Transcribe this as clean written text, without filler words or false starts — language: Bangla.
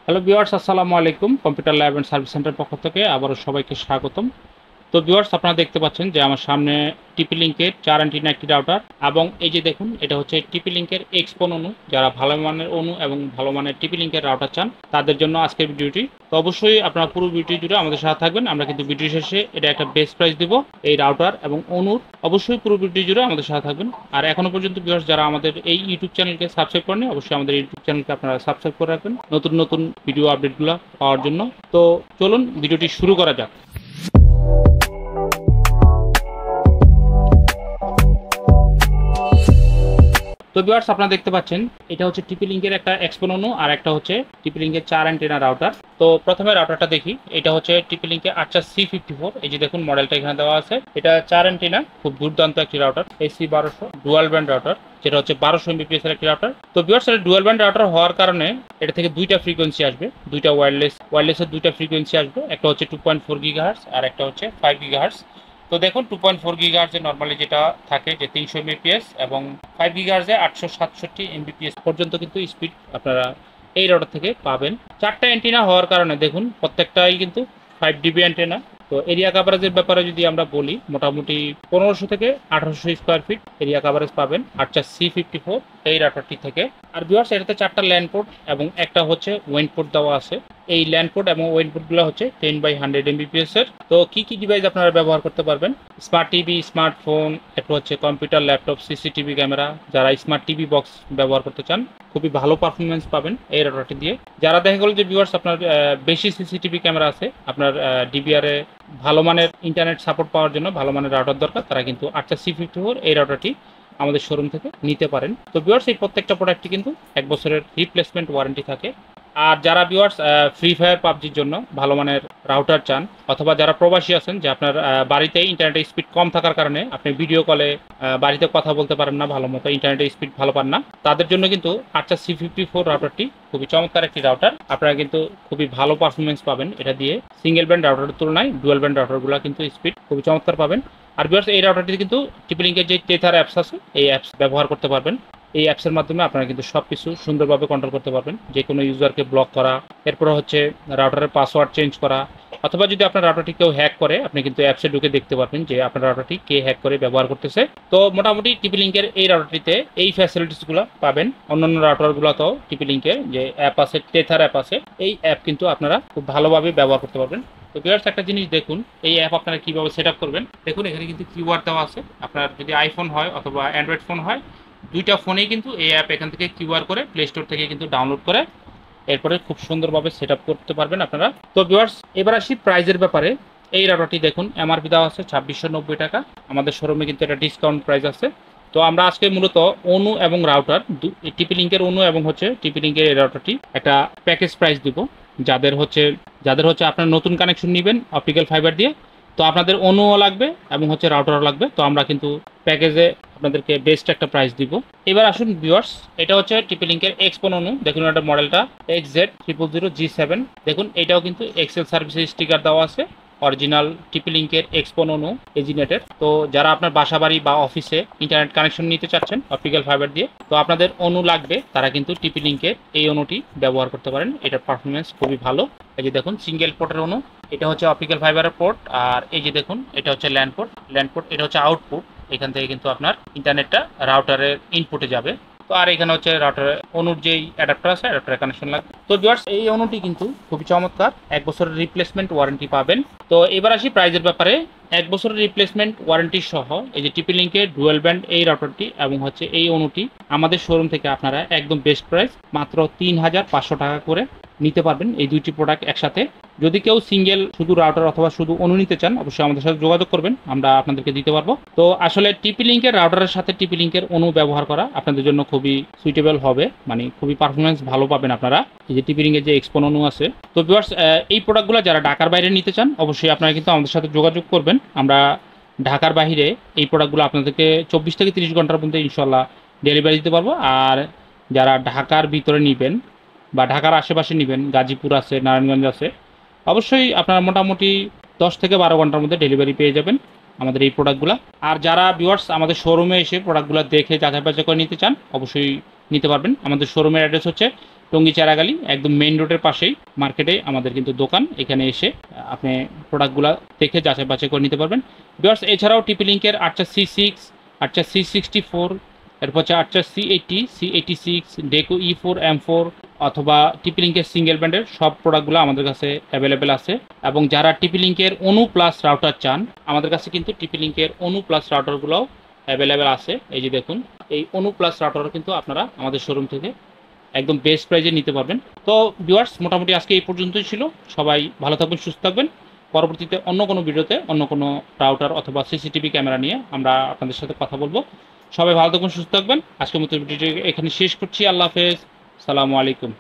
হ্যালো ভিউয়ার্স, আসসালামু আলাইকুম। Computer lab and service centre পক্ষ থেকে আবারও সবাইকে স্বাগতম। তো ভিউয়ার্স, আপনারা দেখতে পাচ্ছেন যে আমার সামনে টিপি লিঙ্কের 4 অ্যান্টিনা একটি রাউটার, এবং এই যে দেখুন, এটা হচ্ছে টিপি লিঙ্কের এক্সপন অনু। যারা ভালো মানের অনু এবং ভালো মানের টিপি লিঙ্কের রাউটার চান, তাদের জন্য আজকের ভিডিওটি। তো অবশ্যই আপনারা পুরো ভিডিও জুড়ে আমাদের সাথে থাকবেন। আমরা কিন্তু ভিডিও শেষে এটা একটা বেস্ট প্রাইস দিব এই রাউটার এবং অনুর। অবশ্যই পুরো ভিডিও জুড়ে আমাদের সাথে থাকবেন। আর এখনো পর্যন্ত ভিউয়ার্স যারা আমাদের এই ইউটিউব চ্যানেলকে সাবস্ক্রাইব করেনি, অবশ্যই আমাদের ইউটিউব চ্যানেলকে আপনারা সাবস্ক্রাইব করে রাখবেন নতুন নতুন ভিডিও আপডেটগুলো পাওয়ার জন্য। তো চলুন ভিডিওটি শুরু করা যাক। তো ভিউয়ার্স, আপনারা দেখতে পাচ্ছেন এটা হচ্ছে টিপি লিঙ্কের একটা এক্সপন অনু, আর একটা হচ্ছে টিপি লিঙ্কের 4 অ্যান্টেনা রাউটার। তো প্রথমে রাউটারটা দেখি। এটা হচ্ছে টিপি লিঙ্কের C54। এই যে দেখুন, মডেলটা এখানে দেওয়া আছে। এটা 4 অ্যান্টেনা, খুব দুর্দান্ত একটি router, AC1200 dual band router, যেটা হচ্ছে 1200 MBPS এর একটি রাউটার। তো ভিউয়ার্স, এটা ডুয়াল ব্যান্ড রাউটার হওয়ার কারণে এটা থেকে দুইটা ফ্রিকোয়েন্সি আসবে, দুইটা ওয়্যারলেসের দুইটা ফ্রিকোয়েন্সি আসবে। একটা হচ্ছে 2.4 GHz আর একটা হচ্ছে 5 GHz। তো দেখুন, 2.4 GHz নর্মালি যেটা থাকে যে 300 MBPS, এবং 5 GHz 867 MBPS পর্যন্ত কিন্তু স্পিড আপনারা এই রাউটার থেকে পাবেন। চারটা অ্যান্টেনা হওয়ার কারণে দেখুন প্রত্যেকটাই কিন্তু 5 dB অ্যান্টেনা। তো এরিয়া কাভারেজের ব্যাপারে যদি আমরা বলি, মোটামুটি 1500 থেকে 1800 স্কোয়ার ফিট এরিয়া কাভারেজ পাবেন C54 এই রাউটারটি থেকে। আর ভিউয়ার্স, এটাতে চারটা ল্যান্ড পোর্ট এবং একটা হচ্ছে ওয়েন পোর্ট দেওয়া আছে। এই ল্যান্ড পোর্ট এবং ওয়েন পোর্টগুলো হচ্ছে 10/100 MBPS এর। তো কি কি ডিভাইস আপনারা ব্যবহার করতে পারবেন? স্মার্ট টিভি, স্মার্টফোন, একটা হচ্ছে কম্পিউটার, ল্যাপটপ, সিসিটিভি ক্যামেরা। যারা স্মার্ট টিভি বক্স ব্যবহার করতে চান, খুবই ভালো পারফরমেন্স পাবেন এই রাউটারটি দিয়ে। যারা দেখা গেল যে ভিউয়ার্স আপনার বেশি সিসিটিভি ক্যামেরা আছে, আপনার ডিবিআর এ ভালো মানের ইন্টারনেট সাপোর্ট পাওয়ার জন্য ভালো মানের রাউটার দরকার, তারা কিন্তু C54 এই রাউটারটি আমাদের শোরুম থেকে নিতে পারেন। তো ভিউয়ার্স, এই প্রত্যেকটা প্রোডাক্টটি কিন্তু 1 বছরের রিপ্লেসমেন্ট ওয়ারেন্টি থাকে। আর যারা ভিউয়ার্স ফ্রি ফায়ার পাবজির জন্য ভালো মানের রাউটার চান, অথবা যারা প্রবাসী আছেন, যে আপনার বাড়িতে ইন্টারনেটের স্পিড কম থাকার কারণে আপনি ভিডিও কলে বাড়িতে কথা বলতে পারেন না, ভালো মতো ইন্টারনেটের স্পিড ভালো পান না, তাদের জন্য কিন্তু C54 রাউটারটি খুবই চমৎকার একটি রাউটার। আপনারা কিন্তু খুবই ভালো পারফরমেন্স পাবেন এটা দিয়ে। সিঙ্গেল ব্যান্ড রাউটারের তুলনায় ডুয়াল ব্যান্ড রাউটারগুলো কিন্তু স্পিড খুবই চমৎকার পাবেন। আর ভিউয়ার্স, এই রাউটারটি কিন্তু টিপি লিঙ্কের যে টেথার অ্যাপস আছে, এই অ্যাপস ব্যবহার করতে পারবেন। এই অ্যাপসের মাধ্যমে আপনারা কিন্তু সব কিছু সুন্দরভাবে কন্ট্রোল করতে পারবেন। যে কোনো ইউজারকে ব্লক করা, এরপর হচ্ছে রাউটারের পাসওয়ার্ড চেঞ্জ করা, অথবা যদি আপনার রাউটারটি কেউ হ্যাক করে, আপনি কিন্তু অ্যাপসে ঢুকে দেখতে পারবেন যে আপনার রাউটারটি কে হ্যাক করে ব্যবহার করতেছে। তো মোটামুটি টিপি লিঙ্কের এই রাউটারটিতে এই ফ্যাসিলিটিসগুলো পাবেন। অন্যান্য রাউটারগুলোতেও টিপি লিঙ্কের যে অ্যাপ আছে, টেথার অ্যাপ আছে, এই অ্যাপ কিন্তু আপনারা খুব ভালোভাবে ব্যবহার করতে পারবেন। তো ভিউয়ার্স, একটা জিনিস দেখুন, এই অ্যাপ আপনারা কীভাবে সেট আপ করবেন। দেখুন, এখানে কিন্তু কিউআর দেওয়া আছে। আপনার যদি আইফোন হয় অথবা অ্যান্ড্রয়েড ফোন হয়, দুইটা ফোনেই কিন্তু এই অ্যাপ এখান থেকে কিউআর করে প্লে স্টোর থেকে কিন্তু ডাউনলোড করে এরপরে খুব সুন্দরভাবে সেট আপ করতে পারবেন আপনারা। তো ভিউয়ার্স, এবার আসি প্রাইজের ব্যাপারে। এই রাউটারটি দেখুন, এমআরপি দেওয়া আছে 2690 টাকা। আমাদের শোরুমে কিন্তু এটা ডিসকাউন্ট প্রাইস আছে। তো আমরা আজকে মূলত অনু এবং রাউটার, টিপি লিঙ্কের অনু এবং হচ্ছে টিপি লিঙ্কের এই রাউটারটি একটা প্যাকেজ প্রাইস দিব। যাদের হচ্ছে আপনার নতুন কানেকশন নেবেন অপটিক্যাল ফাইবার দিয়ে, তো আপনাদের অনুও লাগবে এবং হচ্ছে রাউটারও লাগবে। তো আমরা কিন্তু প্যাকেজে আপনাদেরকে বেস্ট একটা প্রাইস দিব। এবার আসুন ভিউয়ার্স, এটা হচ্ছে টিপি লিঙ্কের এক্সপন অনু। দেখুন, এটা মডেলটা XZ000G7। দেখুন, এটাও কিন্তু এক্সেল সার্ভিসের স্টিকার দেওয়া আছে, অরিজিনাল টিপি লিঙ্কের এক্সপন অনু এজিনেটের। তো যারা আপনার বাসা বাড়ি বা অফিসে ইন্টারনেট কানেকশন নিতে চাচ্ছেন অপটিক্যাল ফাইবার দিয়ে, তো আপনাদের অনু লাগবে, তারা কিন্তু টিপি লিঙ্কের এই অনুটি ব্যবহার করতে পারেন। এটার পারফরমেন্স খুবই ভালো। এই যে দেখুন, সিঙ্গেল পোর্টের অনু, এটা হচ্ছে অপটিক্যাল ফাইবারের পোর্ট। আর এই যে দেখুন, এটা হচ্ছে ল্যান্ড পোর্ট, এটা হচ্ছে আউটপুট। এখান থেকে কিন্তু আপনার ইন্টারনেটটা রাউটারের ইনপুটে যাবে। তো আর এখানে হচ্ছে রাউটারের অনুর যেই অ্যাডাপ্টার আছে, অ্যাডাপ্টারের কানেকশন লাগবে। তো ভিউয়ার্স, এই অনুটি কিন্তু খুবই চমৎকার, 1 বছরের রিপ্লেসমেন্ট ওয়ারেন্টি পাবেন। তো এবার আসি প্রাইজের ব্যাপারে। 1 বছরের রিপ্লেসমেন্ট ওয়ারেন্টি সহ এই যে টিপি লিঙ্কের ডুয়াল ব্যান্ড এই রাউটারটি এবং হচ্ছে এই অনুটি আমাদের শোরুম থেকে আপনারা একদম বেস্ট প্রাইস মাত্র 3500 টাকা করে নিতে পারবেন এই দুইটি প্রোডাক্ট একসাথে। যদি কেউ সিঙ্গেল শুধু রাউটার অথবা শুধু অনু নিতে চান, অবশ্যই আমাদের সাথে যোগাযোগ করবেন, আমরা আপনাদেরকে দিতে পারবো। তো আসলে টিপি লিঙ্কের রাউটারের সাথে টিপি লিঙ্কের অনু ব্যবহার করা আপনাদের জন্য খুবই সুইটেবল হবে, মানে খুবই পারফরমেন্স ভালো পাবেন আপনারা। এই যে টিপি লিঙ্কের যে এক্সপন অনু আছে। তো ভিউয়ার্স, এই প্রোডাক্টগুলো যারা ঢাকার বাইরে নিতে চান, অবশ্যই আপনারা কিন্তু আমাদের সাথে যোগাযোগ করবেন। আমরা ঢাকার বাইরে এই প্রোডাক্টগুলো আপনাদেরকে 24 থেকে 30 ঘন্টার মধ্যে ইনশাল্লাহ ডেলিভারি দিতে পারবো। আর যারা ঢাকার ভিতরে নেবেন বা ঢাকার আশেপাশে নেবেন, গাজীপুর আছে, নারায়ণগঞ্জ আছে, অবশ্যই আপনারা মোটামুটি 10 থেকে 12 ঘন্টার মধ্যে ডেলিভারি পেয়ে যাবেন আমাদের এই প্রোডাক্টগুলো। আর যারা ভিউয়ার্স আমাদের শোরুমে এসে প্রোডাক্টগুলো দেখে যাচাই বাছাই করে নিতে চান, অবশ্যই নিতে পারবেন। আমাদের শোরুমের অ্যাড্রেস হচ্ছে টঙ্গী চারাগালি একদম মেইন রোডের পাশেই মার্কেটে আমাদের কিন্তু দোকান। এখানে এসে আপনি প্রোডাক্টগুলো দেখে যাচাই বাছাই করে নিতে পারবেন। ভিউয়ার্স এছাড়াও টিপি লিঙ্কের আর্চার C6, আর্চার C64, এরপর হচ্ছে আর্চার C80, C86, ডেকো E4, M4 অথবা টিপি লিঙ্কের সিঙ্গেল ব্র্যান্ডের সব প্রোডাক্টগুলো আমাদের কাছে অ্যাভেলেবেল আছে। এবং যারা টিপি লিঙ্কের অনু প্লাস রাউটার চান, আমাদের কাছে কিন্তু টিপি লিঙ্কের অনু প্লাস রাউটারগুলোও অ্যাভেলেবেল আছে। এই যে দেখুন, এই অনু প্লাস রাউটার কিন্তু আপনারা আমাদের শোরুম থেকে একদম বেস্ট প্রাইজে নিতে পারবেন। তো ভিউয়ার্স মোটামুটি আজকে এই পর্যন্তই ছিল। সবাই ভালো থাকবেন, সুস্থ থাকবেন। পরবর্তীতে অন্য কোনো ভিডিওতে অন্য কোনো রাউটার অথবা সিসিটিভি ক্যামেরা নিয়ে আমরা আপনাদের সাথে কথা বলবো। সবাই ভালো থাকবেন, সুস্থ থাকবেন। আজকের মতো ভিডিওটি এখানে শেষ করছি। আল্লাহ হাফেজ, সালামু আলাইকুম।